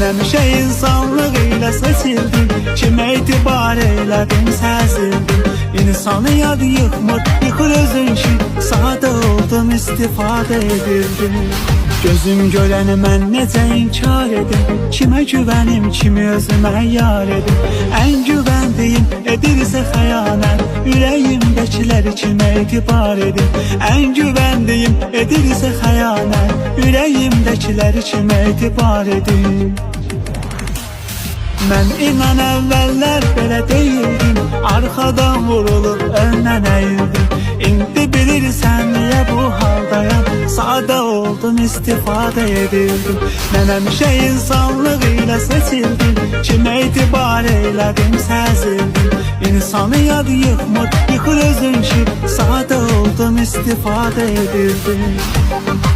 Mən həmişə insanlıq ilə seçildim, kimə etibar elədim, səzildim. İnsanı yad yıkmır, yıkır özün ki, sadə oldum, istifadə edirdim. Gözüm görəni mən necə inkar edim, kimə güvənim, kimi özümə yar edim. Ən güvəndiyim edirsə xəyanət, ürəyimdəkiləri kimə etibar edim. Ən güvəndiyim edirsə xəyanət, ürəyimdəkiləri kimə etibar edim. Mən inan əvvəllər belə deyildim, arxadan vurulub öndən əyildim. İndi bilirsən niyə bu haldayam, sadə oldum, istifadə edildim. Mən həmişə insanlıq ilə seçildim, kimə etibar elədim, səzildim. İnsanı yad yıkmır, yıkır özün ki, sadə oldum, istifadə edildim.